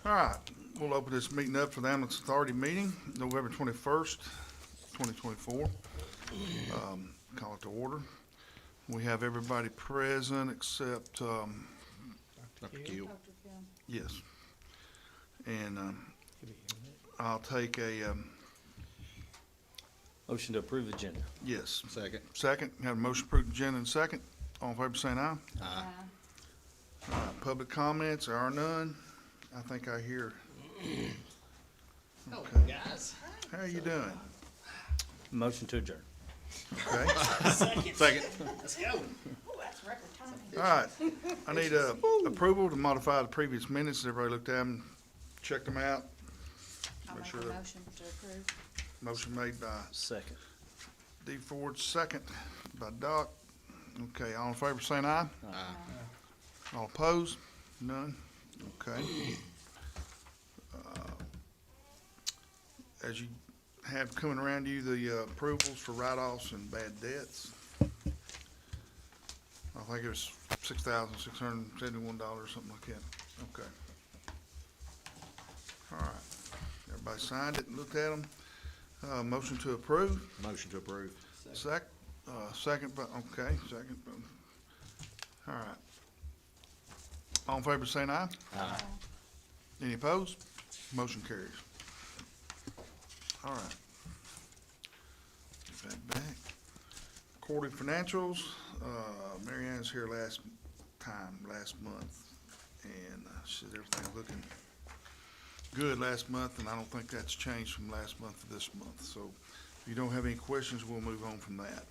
All right, we'll open this meeting up for the Ambulance Authority meeting, November 21st, 2024. Call it to order. We have everybody present except, Dr. Keel. yes. And I'll take a, Motion to approve the agenda. yes. Second. Second, have a motion approved agenda and second. All in favor saying aye. Aye. Public comments, there are none. I think I hear. Oh, Okay. guys. How are you doing? Motion to adjourn. Okay. Second. Let's go. Oh, that's record time. All right, I need approval to modify the previous minutes. Everybody looked at them, checked them out. I'll Make make sure a that- motion to approve. Motion made by Second. D. Ford, second by Doc. Okay, all in favor saying aye. Aye. All opposed? None? Okay. As you have coming around to you, the approvals for write-offs and bad debts. I think it was $6,671, something like that. Okay. All right. Everybody signed it and looked at them. Motion to approve. Motion to approve. Second, but, okay, second. All right. All in favor saying aye? Aye. Any opposed? Motion carries. All right. Get that back. Quarterly financials, Mary Ann's here last month, and she said everything was looking good last month, and I don't think that's changed from last month to this month. So if you don't have any questions, we'll move on from that.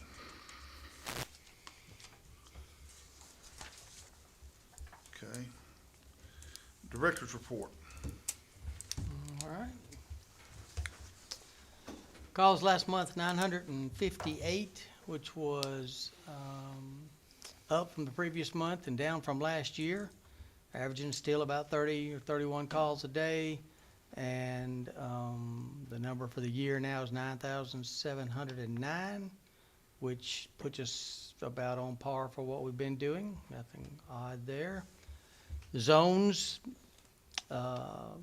Okay. Director's report. All right. Calls last month, 958, which was up from the previous month and down from last year, averaging still about 30 or 31 calls a day. And the number for the year now is 9,709, which puts us about on par for what we've been doing. Nothing odd there. Zones, the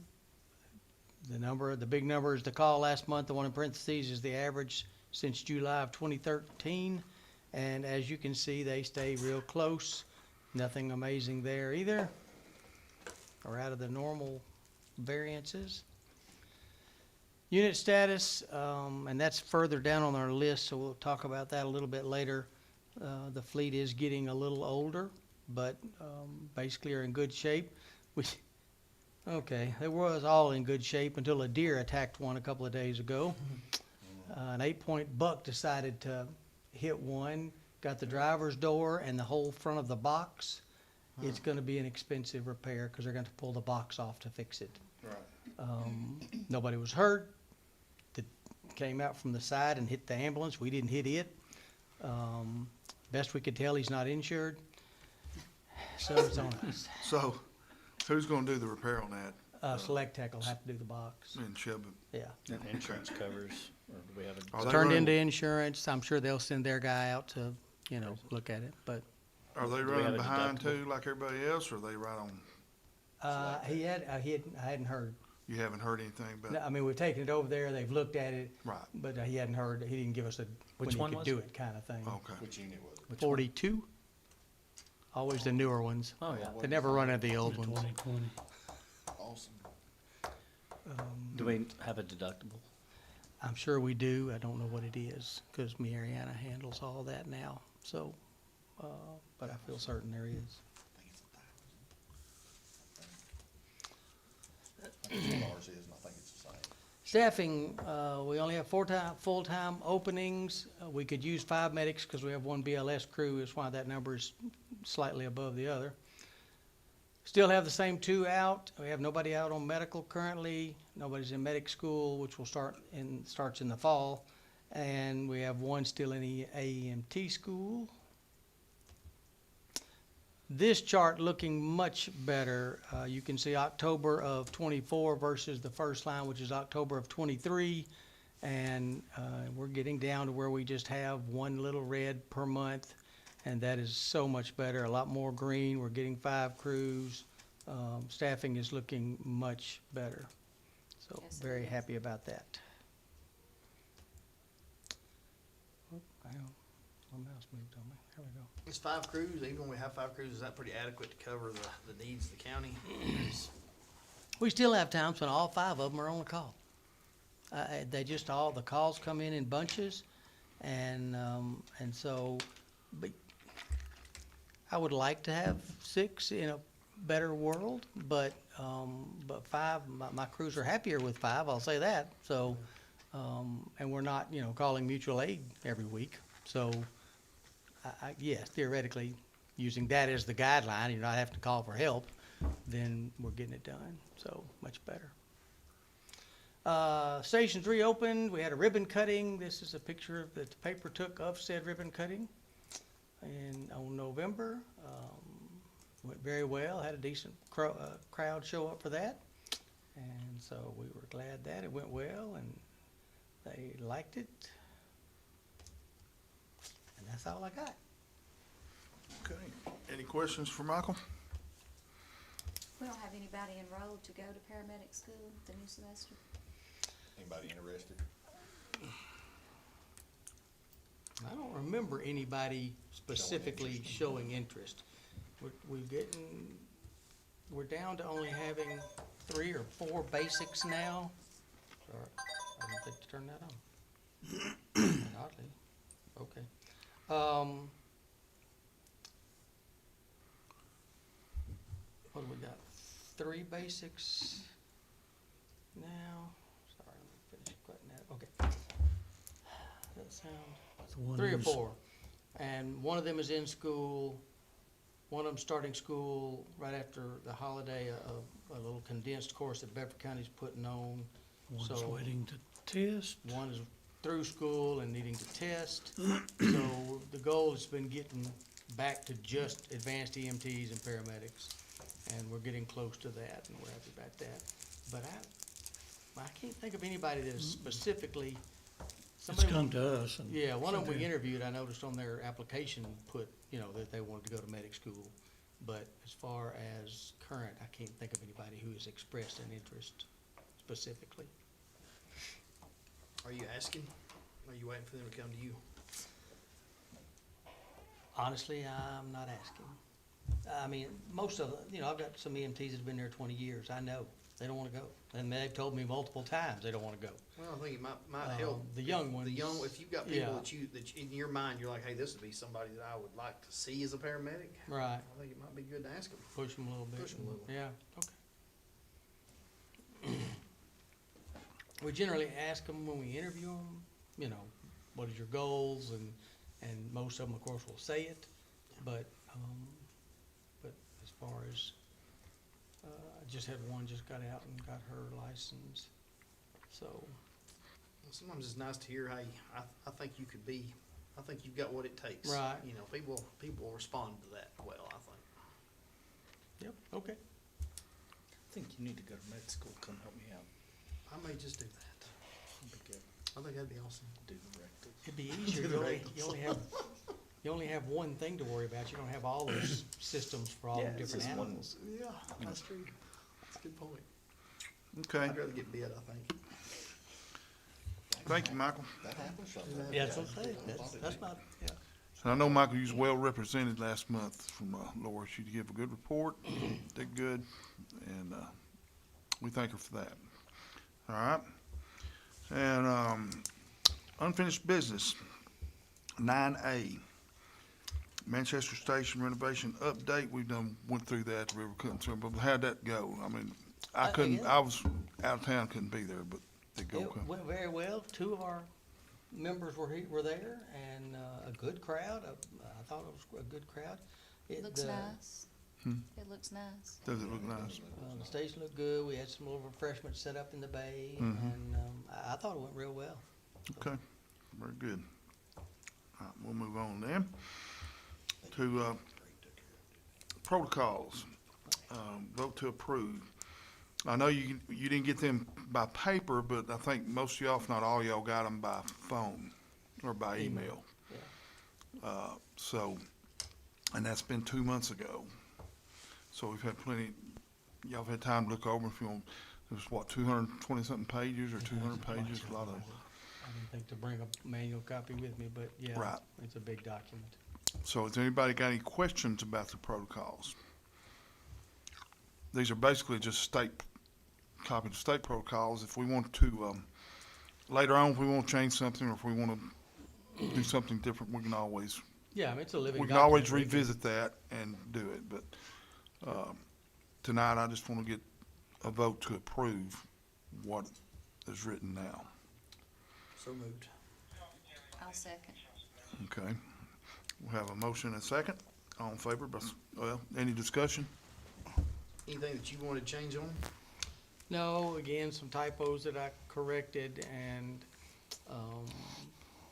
big number is the call last month. The one in parentheses is the average since July of 2013. And as you can see, they stay real close. Nothing amazing there either, or out of the normal variances. Unit status, and that's further down on our list, so we'll talk about that a little bit later. The fleet is getting a little older, but basically are in good shape. Okay, it was all in good shape until a deer attacked one a couple of days ago. An 8-point buck decided to hit one, got the driver's door and the whole front of the box. It's going to be an expensive repair because they're going to pull the box off to fix it. Right. Nobody was hurt. It came out from the side and hit the ambulance. We didn't hit it. Best we could tell, he's not insured. So it's on us. So, who's gonna do the repair on that? Select Tech will have to do the box. In Shelby? Yeah. Insurance covers, or do we have a? Are they Turned running- into insurance. I'm sure they'll send their guy out to, look at it. But Are they we have running a behind deductible? too, like everybody else, or are they right on? I hadn't heard. You haven't heard anything No, about? I mean, we've taken it over there. They've looked at it, Right, but he hadn't heard. He didn't give us when Which he one could was do it? it, kind of thing. okay. Which unit was it? Which one? 42. Always the newer ones. Oh, yeah. They never run into the old ones. Awesome. Do we have a deductible? I'm sure we do. I don't know what it is because Mariana handles all that now. So, but I feel certain there is. I think it's what ours is, and I think it's the same. Staffing, we only have full-time openings. We could use 5 medics because we have 1 BLS crew. Is why that number is slightly above the other. Still have the same 2 out. We have nobody out on medical currently. Nobody's in medic school, which starts in the fall. And we have 1 still in the AEMT school. This chart looking much better. You can see October of 24 versus the first line, which is October of 23. And we're getting down to where we just have 1 little red per month. And that is so much better, a lot more green. We're getting 5 crews. staffing is looking much better. So Yes, it very is. happy about that. Oh, hang on. My mouse moved on me. There we go. It's 5 crews, even when we have 5 crews, is that pretty adequate to cover the needs of the county? We still have times when all 5 of them are on the call. They just all, the calls come in bunches, and so, but I would like to have 6 in a better world, but 5, my crews are happier with 5, I'll say that, so, and we're not, calling mutual aid every week, so, yes, theoretically, using that as the guideline, you're not having to call for help, then we're getting it done, so much better. Stations reopened, we had a ribbon cutting, this is a picture that the paper took of said ribbon cutting on November. Went very well, had a decent crowd show up for that, and so we were glad that it went well, and they liked it. And that's all I got. Okay. Any questions for Michael? We don't have anybody enrolled to go to paramedic school the new semester. Anybody interested? I don't remember anybody specifically showing interest. We're down to only having 3 or 4 basics now. Sorry, I didn't think to turn that on. Oddly, okay. What do we got? 3 basics now. Sorry, let me finish cutting that. Okay. Does that sound? 3 or 4. And one of them is in school. One of them starting school right after the holiday, a little condensed course that Bedford County's putting on. One's So waiting to test. one is through school and needing to test. So the goal has been getting back to just advanced EMTs and paramedics. And we're getting close to that, and we're happy about that. But I can't think of anybody that is specifically, It's somebody. come to us and. Yeah, one of them we interviewed, I noticed on their application put, that they wanted to go to medic school. But as far as current, I can't think of anybody who has expressed an interest specifically. Are you asking? Are you waiting for them to come to you? Honestly, I'm not asking. I mean, most of them, I've got some EMTs that have been there 20 years. I know, they don't wanna go. And they've told me multiple times they don't wanna go. Well, I think it might help. The young ones. If you've got people Yeah. that in your mind, you're like, hey, this would be somebody that I would like to see as a paramedic. Right, I think it might be good to ask them. push them a little bit. Push 'em a little. Yeah, okay. We generally ask them when we interview them, what is your goals, and most of them, of course, will say it, but as far as, I just had one just got out and got her license, so, Sometimes it's nice to hear, hey, I think you could be, I think you've got what it takes. Right. People respond to that well, I think. yep, okay. I think you need to go to med school, come help me out. I may just do that. That'd be good. I think that'd be awesome. Do the rectal. It'd be easier, you only have one thing to worry about, you don't have all those systems for all the Yeah, it's different just one- animals. Yeah, that's true. That's a good point. Okay. I'd rather get bid, I think. Thank you, Michael. That happens sometimes. Yeah, that's what I'm saying, that's not, yeah. And I know, Michael, you was well represented last month from Laura. She gave a good report, did good, and we thank her for that. All right. And unfinished business, 9A, Manchester Station renovation update. We went through that, the River couldn't through, but how'd that go? I mean, Again? I was out of town, couldn't be there, but did go. It went very well. 2 of our members were there, and a good crowd. I thought it was a good crowd. Looks nice. It looks nice. Does it look nice? The station looked good. We had some little refreshments set up in the bay, and I thought it went real well. Okay, very good. All right, we'll move on then to protocols. Vote to approve. I know you didn't get them by paper, but I think most of y'all, if not all y'all, got them by phone or by email. Yeah. So, and that's been 2 months ago. So we've had plenty y'all have had time to look over if you want, it was what, 220-something pages or 200 pages, a lot of, I didn't think to bring a manual copy with me, but yeah, Right. it's a big document. so has anybody got any questions about the protocols? These are basically just copies of state protocols. If we want to, later on, if we want to change something or if we want to do something different, we can always Yeah, I mean, it's a living We document. can always We can- revisit that and do it, but, tonight I just want to get a vote to approve what is written now. So moved. I'll second. Okay? We have a motion and a second. All in favor, any discussion? Anything that you wanted to change on? No, again, some typos that I corrected and,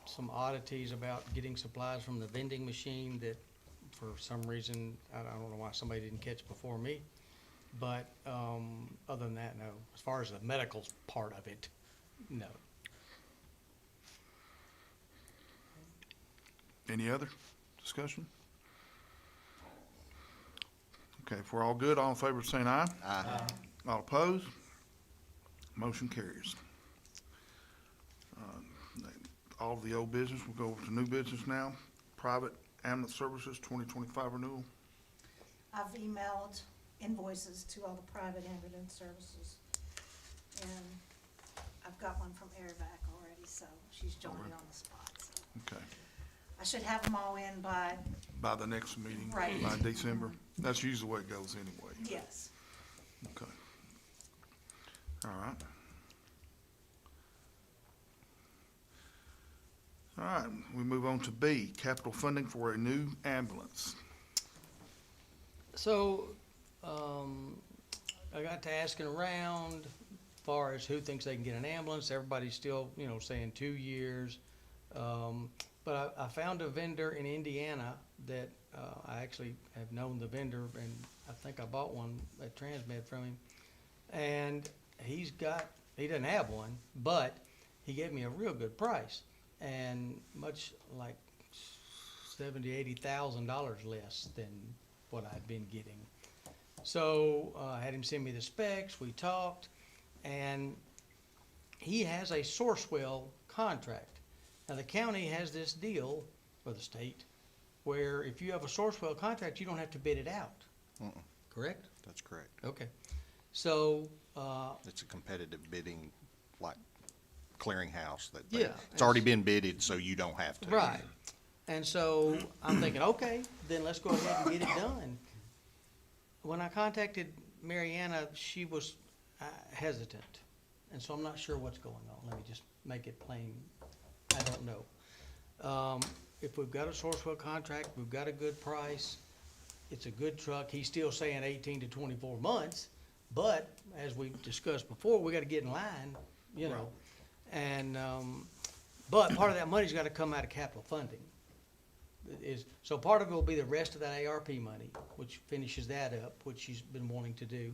some oddities about getting supplies from the vending machine that for some reason, I don't know why somebody didn't catch before me. But, other than that, no. As far as the medical part of it, no. Any other discussion? Okay, if we're all good, all in favor of saying aye? Aye. All opposed? Motion carries. All of the old business, we'll go over to new business now. Private ambulance services, 2025 renewal. I've emailed invoices to all the private ambulance services. And I've got one from Airvac already, so she's joined me on the spot, so. Okay. I should have them all in by, By the next meeting? Right. By December? That's usually the way it goes anyway. yes. Okay. All right. All right, we move on to B, capital funding for a new ambulance. So, I got to asking around as far as who thinks they can get an ambulance. Everybody's still, saying 2 years. But I found a vendor in Indiana that, I actually have known the vendor and I think I bought one at Transmed from him. And he doesn't have one, but he gave me a real good price and much like $70,000-$80,000 less than what I'd been getting. So I had him send me the specs, we talked, and he has a Sourcewell contract. Now, the county has this deal, or the state, where if you have a Sourcewell contract, you don't have to bid it out. Mm-mm. Correct? That's correct. Okay. So, It's a competitive bidding, like clearinghouse that Yeah, it's already been bidded, so you don't have to. right. And so I'm thinking, okay, then let's go ahead and get it done. When I contacted Mariana, she was hesitant. And so I'm not sure what's going on. Let me just make it plain. I don't know. If we've got a Sourcewell contract, we've got a good price, it's a good truck. He's still saying 18 to 24 months, but as we discussed before, we gotta get in line, And, but part of that money's gotta come out of capital funding. So part of it will be the rest of that ARP money, which finishes that up, which she's been wanting to do.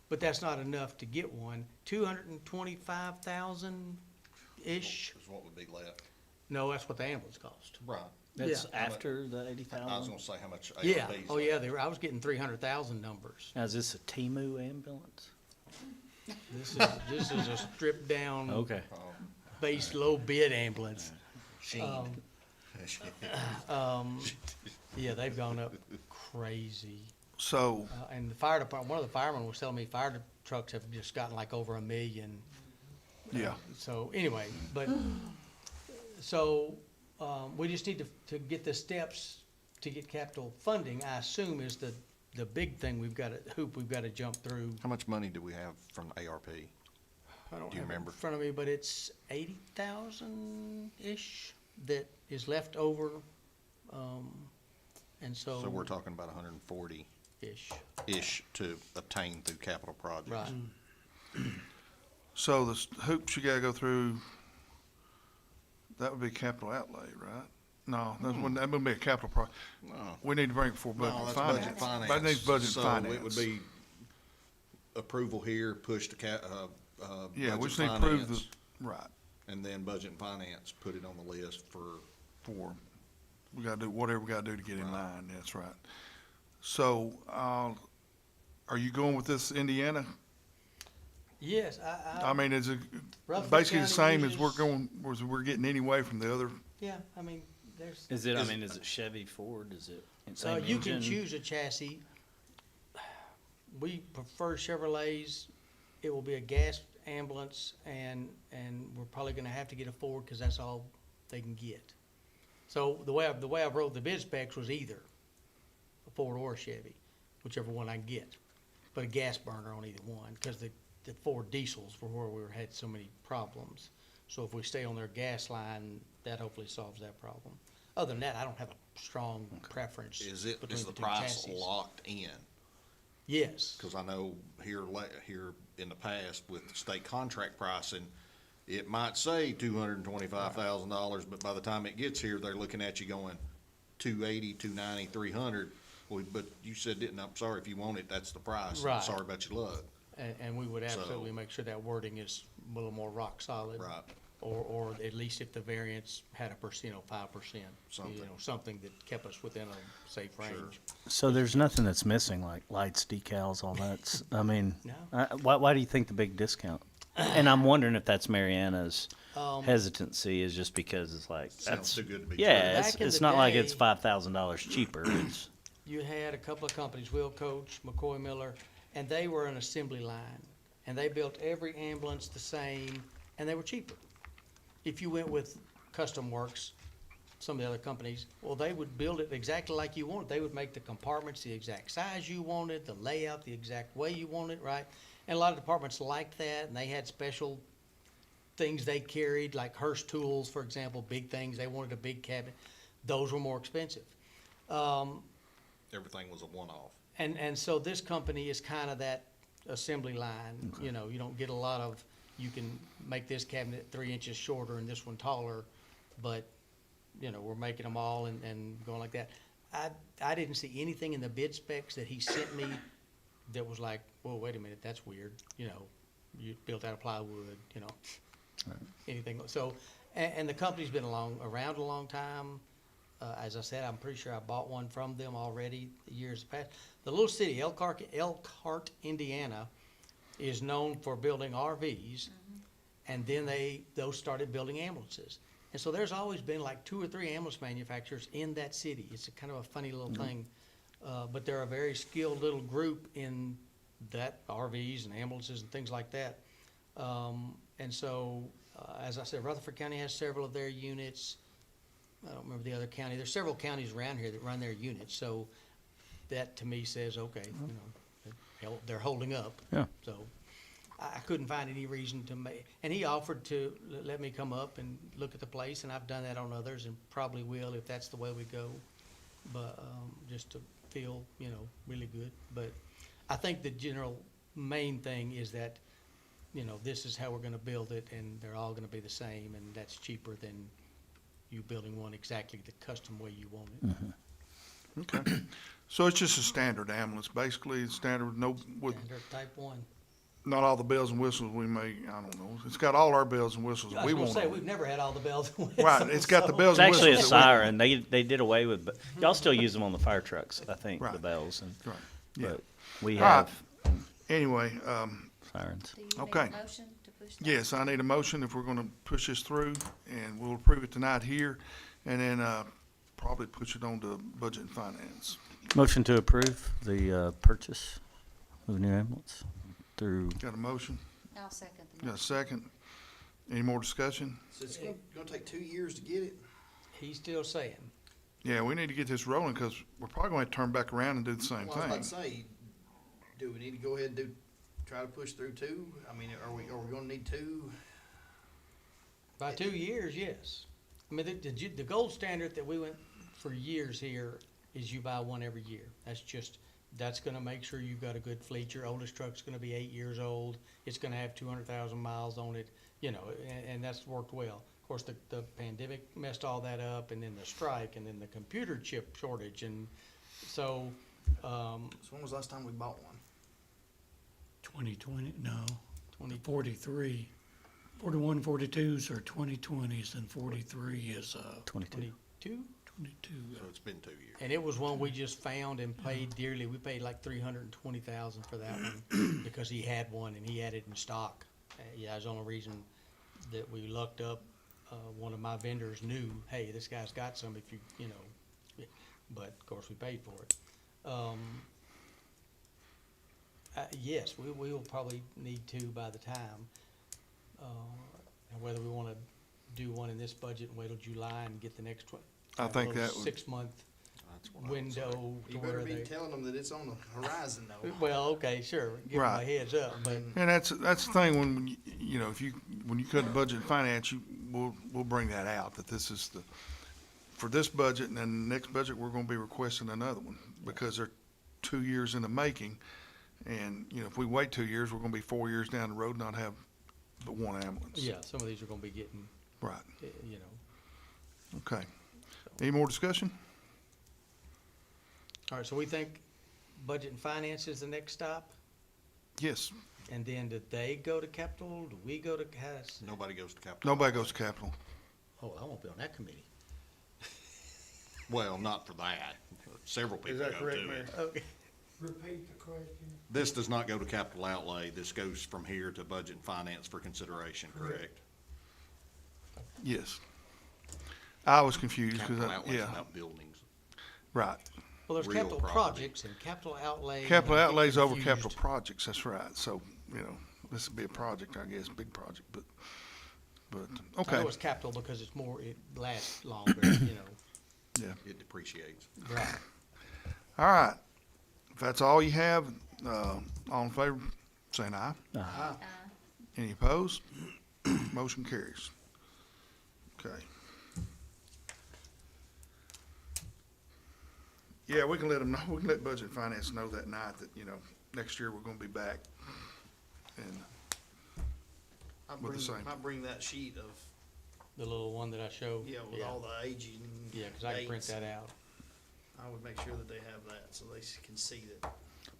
But that's not enough to get one. 225,000-ish? Is what would be left. No, that's what the ambulance cost. Right. That's Yeah. after the I was 80,000? gonna say how much ARP's. Yeah, oh yeah, I was getting 300,000 numbers. Now, is this a Timu ambulance? This is a stripped down, Okay. base low bid ambulance. Sheen. Yeah, they've gone up crazy. So, And the fire department, one of the firemen was telling me fire trucks have just gotten like over 1 million. yeah, So anyway, we just need to get the steps to get capital funding, I assume is the big thing we've got to, hoop we've got to jump through. How much money do we have from ARP? I don't Do you have it in remember? front of me, but it's 80,000-ish that is left over, and so. So we're talking about 140-ish Ish, to obtain through capital projects. right. so the hoops you gotta go through, that would be capital outlay, right? No, that wouldn't be a capital No. We need to bring it before No, budget that's finance. budget finance. That needs budget So finance. it would be approval here, push to Yeah, we budget just need to prove finance, right, and then budget and finance, put it on the list for, we gotta do whatever we gotta do to get in line, that's right. So, are you going with this Indiana? Yes, I mean, is it Rutherford basically the County same as we're uses- going, as we're getting anyway from the other? yeah, I mean, there's, Is it, I mean, is it Chevy, Ford, is it same you can engine? choose a chassis. We prefer Chevrolets. It will be a gas ambulance, and we're probably gonna have to get a Ford, cause that's all they can get. So the way I wrote the bid specs was either a Ford or a Chevy, whichever one I can get. But a gas burner on either one, cause the Ford diesels were where we had so many problems. So if we stay on their gas line, that hopefully solves that problem. Other than that, I don't have a strong preference Is between the the two price chassis. locked in? Yes. Cause I know here in the past with the state contract pricing, it might say $225,000, but by the time it gets here, they're looking at you going 280, 290, 300. Well, but you said I'm sorry, if you want it, that's the price. Right. Sorry about your luck. And we would So- absolutely make sure that wording is a little more rock solid. Right. Or at least if the variance had a 5%, Something. something that kept us within a safe range. So there's nothing that's missing, like lights, decals, all that. I mean, No. why do you think the big discount? And I'm wondering if that's Mariana's Um, hesitancy is just because it's like Sounds that's too good to be true. yeah, Back in it's the not like it's day- $5,000 cheaper. It's You had a couple of companies, Wheel Coach, McCoy Miller, and they were an assembly line. And they built every ambulance the same, and they were cheaper. If you went with Custom Works, some of the other companies, well, they would build it exactly like you wanted. They would make the compartments the exact size you wanted, the layout the exact way you wanted, right? And a lot of departments liked that, and they had special things they carried, like Hearst tools, for example, big things. They wanted a big cabinet. Those were more expensive. Everything was a one-off. And so this company is kind of that assembly line, you know, you don't get a lot of, you can make this cabinet 3 inches shorter and this one taller, but, you know, we're making them all and going like that. I didn't see anything in the bid specs that he sent me that was like, whoa, wait a minute, that's weird, you know, you built out of plywood, you know, anything. So, and the company's been around a long time. As I said, I'm pretty sure I bought one from them already years past. The little city, Elkhart, Indiana, is known for building RVs, and then those started building ambulances. And so there's always been like 2 or 3 ambulance manufacturers in that city. It's a kind of a funny little thing. But they're a very skilled little group in that, RVs and ambulances and things like that. And so, as I said, Rutherford County has several of their units. I don't remember the other county. There's several counties around here that run their units, so that to me says, okay, you know, they're holding up. Yeah. So I couldn't find any reason to make, and he offered to let me come up and look at the place, and I've done that on others and probably will if that's the way we go. But, just to feel, you know, really good. But I think the general main thing is that, you know, this is how we're gonna build it, and they're all gonna be the same, and that's cheaper than you building one exactly the custom way you want it. Okay. So it's just a standard ambulance, basically, standard, with Standard type 1. not all the bells and whistles we may, I don't know. It's got all our bells and whistles I we was want. gonna say, on it. we've never had all the bells and whistles. Right, it's got the so- bells it's and actually a whistles. that siren. They did away with, but y'all still use them on the fire trucks, I think, the Right. bells and. Right, yeah. But we All right. have Anyway, sirens. Do you need Okay. a motion to push that? yes, I need a motion if we're gonna push this through, and we'll approve it tonight here, and then, probably push it on to Budget and Finance. Motion to approve the purchase of the new ambulance through. Got a motion? I'll second the Got a motion. second? Any more discussion? So it's gonna take 2 years to get it? He's still saying. Yeah, we need to get this rolling, because we're probably gonna have to turn back around and do the same Well, I was thing. about to say, do we need to go ahead and try to push through 2? I mean, are we gonna need 2? By 2 years, yes. I mean, the gold standard that we went for years here is you buy one every year. That's gonna make sure you've got a good fleet. Your oldest truck's gonna be 8 years old. It's gonna have 200,000 miles on it, you know, and that's worked well. Of course, the pandemic messed all that up, and then the strike, and then the computer chip shortage, and so, So when was the last time we bought one? 2020, no, 20, 43. 41, 42s are 2020s, and 43 is, 22. 22? So it's been 2 years. And it was one we just found and paid dearly. We paid like $320,000 for that one because he had one and he had it in stock. Yeah, that's the only reason that we looked up. One of my vendors knew, hey, this guy's got some if you know, but of course we paid for it. Yes, we will probably need to by the time. And whether we wanna do one in this budget and wait till July and get the next one. I think that would- 6-month That's what I would say. window to You better where be they. telling them that it's on the horizon though. Well, okay, sure, give them a Right. heads up, but And that's the thing, when, you know, when you cut the budget and finance, we'll bring that out, that this is for this budget, and then the next budget, we're gonna be requesting another one, because they're 2 years in the making. And, you know, if we wait 2 years, we're gonna be 4 years down the road, not have but one ambulance. yeah, some of these are gonna be getting, Right, you know. okay. Any more discussion? All right, so we think budget and finance is the next stop? Yes, And then do they go to capital? Do we go to, has, Nobody goes to capital. nobody goes to capital. Oh, I won't be on that committee. Well, not for that. Several people that go correct, to Mayor? it. okay, Repeat the question. This does not go to capital outlay. This goes from here to budget and finance for consideration, correct? Yes. I was confused, Capital because, outlay's yeah, about buildings. right. well, there's Real capital property. projects and capital outlay. Capital and I get outlays over confused. capital projects, that's right. So, you know, this would be a project, I guess, big project, but, I okay, know it's capital because it's more, it lasts longer, you know, yeah. It depreciates. right. All right. If that's all you have, all in favor, saying aye. Any opposed? Motion carries. Okay. Yeah, we can let them know, we can let Budget and Finance know that night that, you know, next year we're gonna be back. And, With the same. Might bring that sheet of, The little one that I showed. yeah, with all the aging Yeah, cause I can print dates. that out. I would make sure that they have that so they can see that.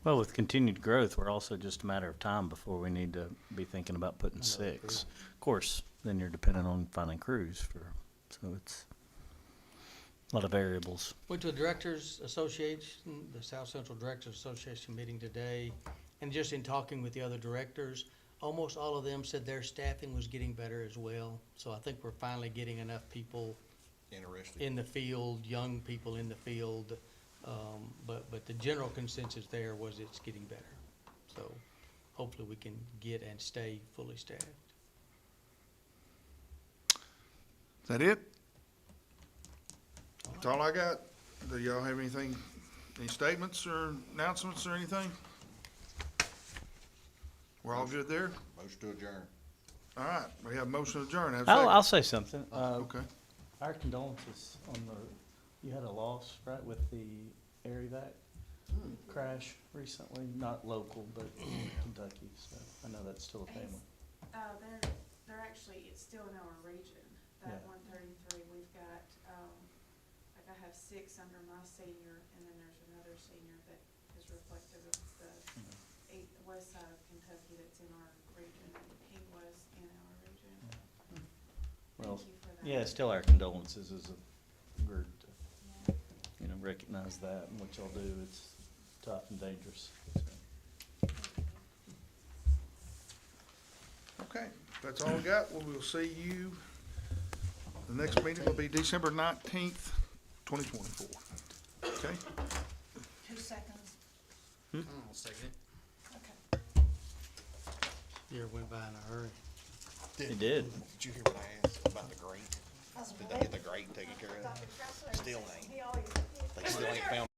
Well, with continued growth, we're also just a matter of time before we need to be thinking about putting Another 6. Of course, then you're dependent on finding crews so it's a lot of variables. Went to the Directors Association, the South Central Directors Association meeting today, and just in talking with the other directors, almost all of them said their staffing was getting better as well. So I think we're finally getting enough people Interesting. in the field, young people in the field. But the general consensus there was it's getting better. So hopefully we can get and stay fully staffed. is that it? That's all I got. Do y'all have anything, any statements or announcements or anything? We're all good there? Motion to adjourn. All right, we have a motion to adjourn. Have a I'll second. say something. Okay. Our condolences on you had a loss, right, with the Airvac crash recently, not local, but in Kentucky, so I know that's still a family. They're actually, it's still in our region, that Yeah. 133, we've got, like I have 6 under my senior, and then there's another senior that is reflective of the west side of Kentucky that's in our region, and he was in our region. Well, Thank you for that. yeah, still our condolences as a group to, Yeah. you know, recognize that and what y'all do. It's tough and dangerous. So. Okay, that's all we got. Well, we'll see you, the next meeting will be December 19th, 2024. Okay? 2 seconds. I'll second it. Okay. Year went by in a hurry. It did. Did you hear what I asked about the grate? I was Did they get the grate taken care of? Dr. Tressler Still said ain't. he always- They still ain't found